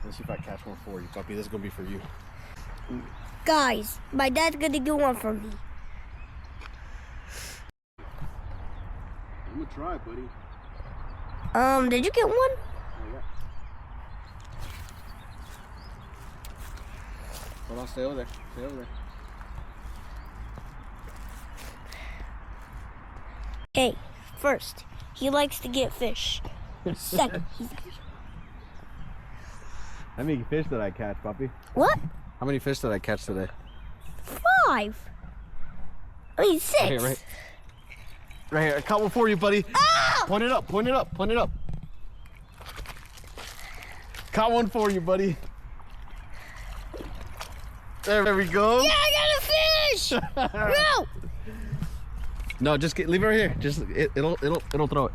Let's see if I catch one for you, puppy. This is gonna be for you. Guys, my dad's gonna get one for me. I'm gonna try, buddy. Did you get one? Oh, yeah. Hold on, stay over there. Stay over there. Hey, first, he likes to get fish. Second, How many fish did I catch, puppy? what? How many fish did I catch today? 5. I mean 6. Right here, right here. I caught one for you, buddy. Ah! Point it up, point it up, point it up. Caught one for you, buddy. There we go. Yeah, I got a fish! No! No, just leave it right here. Just it'll throw it.